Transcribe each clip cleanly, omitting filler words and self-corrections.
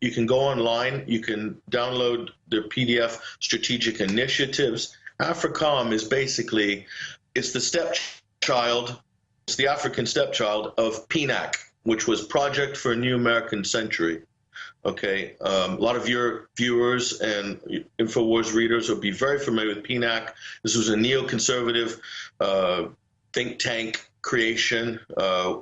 You can go online. You can download the PDF Strategic Initiatives. AFRICOM is basically, it's the stepchild, it's the African stepchild of PNAC, which was Project for a New American Century. Okay, a lot of your viewers and Infowars readers will be very familiar with PNAC. This was a neoconservative think tank creation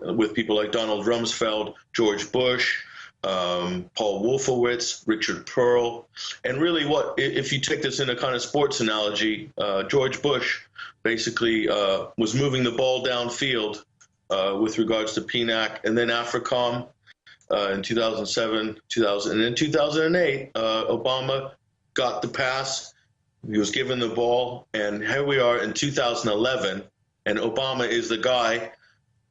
with people like Donald Rumsfeld, George Bush, Paul Wolfowitz, Richard Pearl. And really if you take this in a kind of sports analogy, George Bush basically was moving the ball downfield with regards to PNAC, and then AFRICOM. In 2007, and in 2008, Obama got the pass. He was given the ball, and here we are in 2011, and Obama is the guy,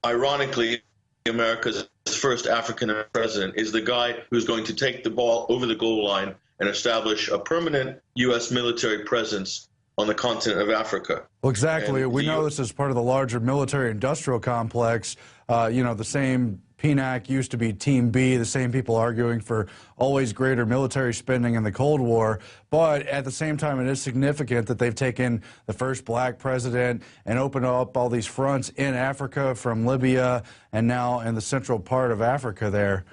ironically, America's first African president, is the guy who's going to take the ball over the goal line and establish a permanent U.S. military presence on the continent of Africa. Well, exactly. We know this is part of the larger military-industrial complex. The same PNAC used to be Team B, the same people arguing for always greater military spending in the Cold War. But at the same time, it is significant that they've taken the first black president and opened up all these fronts in Africa, from Libya and now in the central part of Africa there.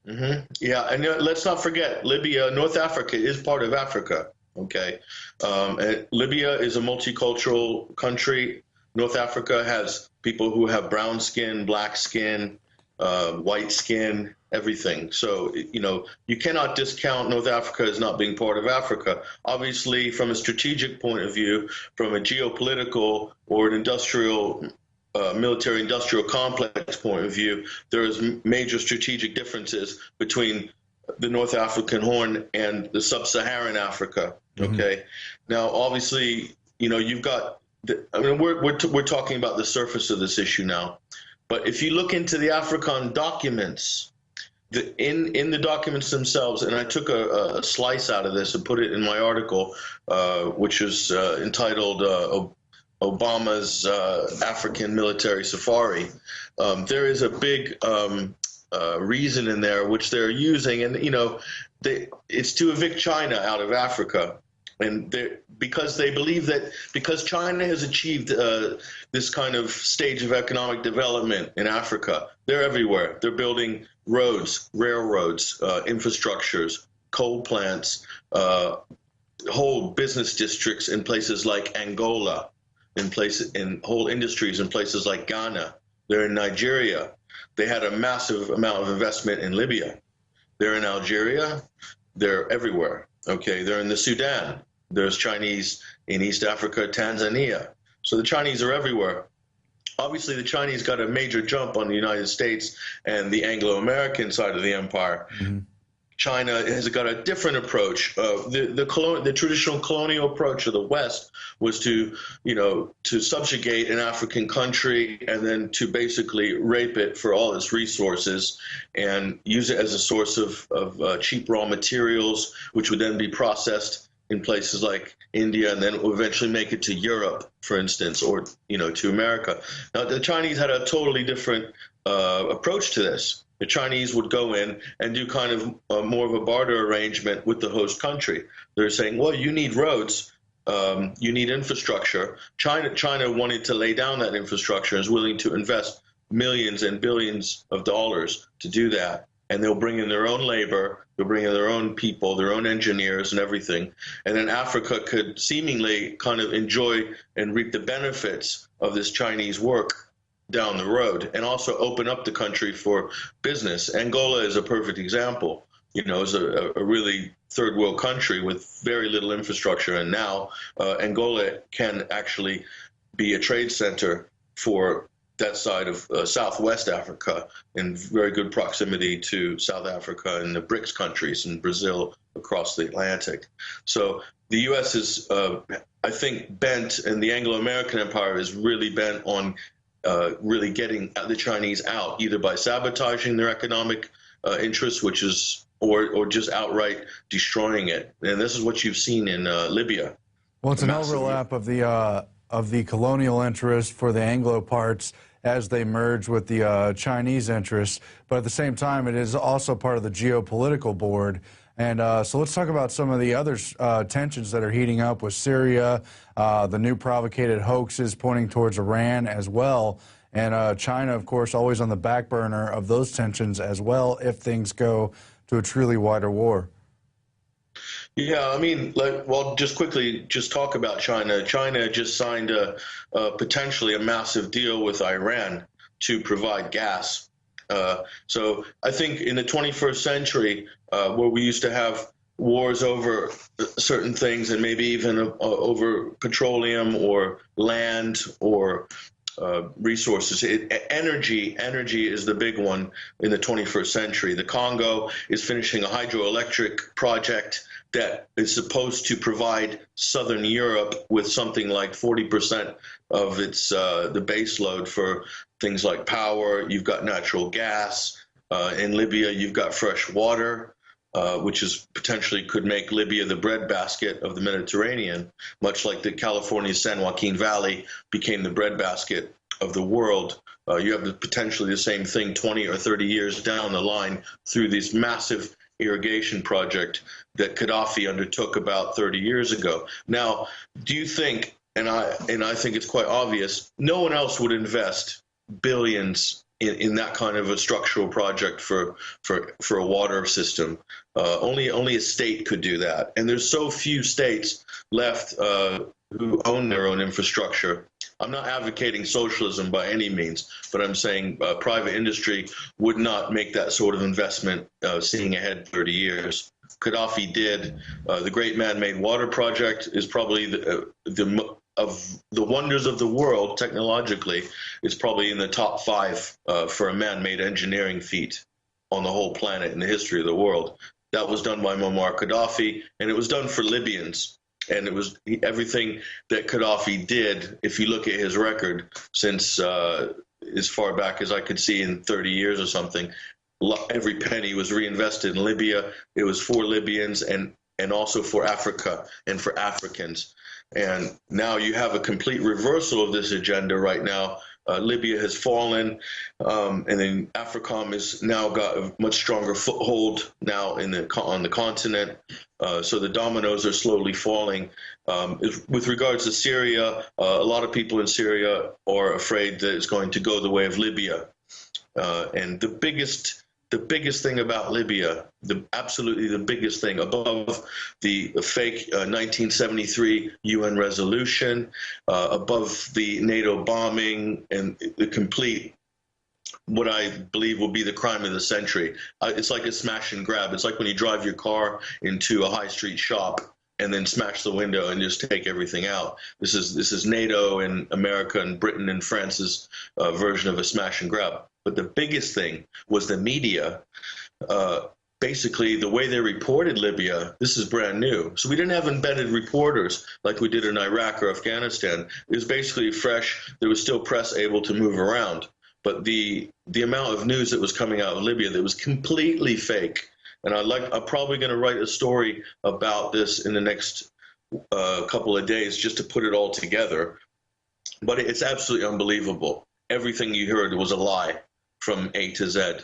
Mm-hmm. Yeah, and let's not forget, Libya, North Africa is part of Africa. Okay, and Libya is a multicultural country. North Africa has people who have brown skin, black skin, white skin, everything. So, you cannot discount North Africa as not being part of Africa. Obviously, from a strategic point of view, from a geopolitical or an industrial, military-industrial complex point of view, there is major strategic differences between the North African Horn and the Sub-Saharan Africa. Okay, now obviously, you've got. We're talking about the surface of this issue now, but if you look into the AFRICOM documents, in the documents themselves, and I took a slice out of this and put it in my article, which is entitled Obama's African Military Safari. There is a big reason in there which they're using, and it's to evict China out of Africa. And because they believe that because China has achieved this kind of stage of economic development in Africa, they're everywhere. They're building roads, railroads, infrastructures, coal plants, whole business districts in places like Angola, in whole industries in places like Ghana. They're in Nigeria. They had a massive amount of investment in Libya. They're in Algeria. They're everywhere. Okay, they're in the Sudan. There's Chinese in East Africa, Tanzania. So the Chinese are everywhere. Obviously, the Chinese got a major jump on the United States and the Anglo-American side of the empire. Mm-hmm. China has got a different approach. The traditional colonial approach of the West was to subjugate an African country and then to basically rape it for all its resources and use it as a source of cheap raw materials, which would then be processed in places like India and then eventually make it to Europe, for instance, or to America. Now, the Chinese had a totally different approach to this. The Chinese would go in and do kind of more of a barter arrangement with the host country. They're saying, well, you need roads, you need infrastructure. China wanted to lay down that infrastructure and is willing to invest millions and billions of dollars to do that. And they'll bring in their own labor, they'll bring in their own people, their own engineers and everything. And then Africa could seemingly kind of enjoy and reap the benefits of this Chinese work down the road and also open up the country for business. Angola is a perfect example. It's a really third world country with very little infrastructure. And now Angola can actually be a trade center for that side of Southwest Africa in very good proximity to South Africa and the BRICS countries and Brazil across the Atlantic. So the U.S. is, I think, bent, and the Anglo-American empire is really bent on really getting the Chinese out, either by sabotaging their economic interests, which is, or just outright destroying it. And this is what you've seen in Libya. Well, it's an overlap of the colonial interest for the Anglo parts as they merge with the Chinese interests. But at the same time, it is also part of the geopolitical board. And so let's talk about some of the other tensions that are heating up with Syria, the new provocated hoaxes pointing towards Iran as well. And China, of course, always on the back burner of those tensions as well if things go to a truly wider war. Yeah, I mean, well, just quickly, just talk about China. China just signed potentially a massive deal with Iran to provide gas. So I think in the 21st century, where we used to have wars over certain things and maybe even over petroleum or land or resources. Energy is the big one in the 21st century. The Congo is finishing a hydroelectric project that is supposed to provide Southern Europe with something like 40% of its the base load for things like power. You've got natural gas. In Libya, you've got fresh water. Which is potentially could make Libya the breadbasket of the Mediterranean, much like the California San Joaquin Valley became the breadbasket of the world. You have potentially the same thing 20 or 30 years down the line through this massive irrigation project that Gaddafi undertook about 30 years ago. Now, do you think, and I think it's quite obvious, no one else would invest billions in that kind of a structural project for a water system. Only a state could do that, and there's so few states left who own their own infrastructure. I'm not advocating socialism by any means, but I'm saying private industry would not make that sort of investment seeing ahead 30 years. Gaddafi did. The Great Man-Made Water Project is probably of the wonders of the world technologically, it's probably in the top 5 for a man-made engineering feat on the whole planet in the history of the world. That was done by Muammar Gaddafi, and it was done for Libyans. And it was everything that Gaddafi did, if you look at his record since as far back as I could see in 30 years or something, every penny was reinvested in Libya. It was for Libyans and also for Africa and for Africans. And now you have a complete reversal of this agenda right now. Libya has fallen, and then AFRICOM has now got a much stronger foothold now on the continent. So the dominoes are slowly falling. With regards to Syria, a lot of people in Syria are afraid that it's going to go the way of Libya. And the biggest thing about Libya, absolutely the biggest thing above the fake 1973 UN resolution, above the NATO bombing and the complete, what I believe will be the crime of the century. It's like a smash and grab. It's like when you drive your car into a high street shop and then smash the window and just take everything out. This is NATO and America and Britain and France's version of a smash and grab. But the biggest thing was the media. Basically, the way they reported Libya, this is brand new. So we didn't have embedded reporters like we did in Iraq or Afghanistan. It was basically fresh. There was still press able to move around. But the amount of news that was coming out of Libya that was completely fake. And I'm probably going to write a story about this in the next couple of days just to put it all together. But it's absolutely unbelievable. Everything you heard was a lie from A to Z.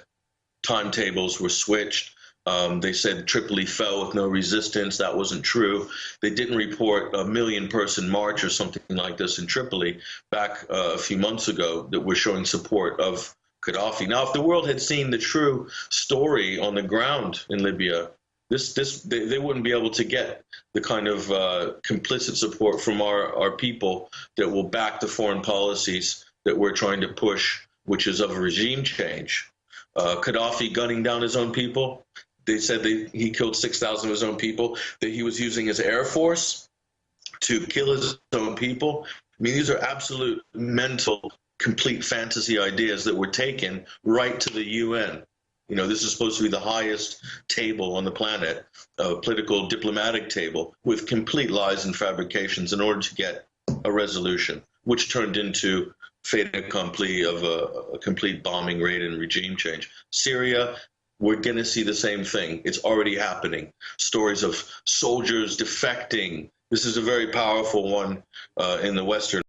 Timetables were switched. They said Tripoli fell with no resistance. That wasn't true. They didn't report a 1 million-person march or something like this in Tripoli back a few months ago that were showing support of Gaddafi. Now, if the world had seen the true story on the ground in Libya, they wouldn't be able to get the kind of complicit support from our people that will back the foreign policies that we're trying to push, which is of a regime change. Gaddafi gunning down his own people. They said he killed 6,000 of his own people, that he was using his air force to kill his own people. I mean, these are absolute mental, complete fantasy ideas that were taken right to the UN. You know, this is supposed to be the highest table on the planet, a political diplomatic table, with complete lies and fabrications in order to get a resolution, which turned into fait accompli of a complete bombing raid and regime change. Syria, we're going to see the same thing. It's already happening. Stories of soldiers defecting. This is a very powerful one in the Western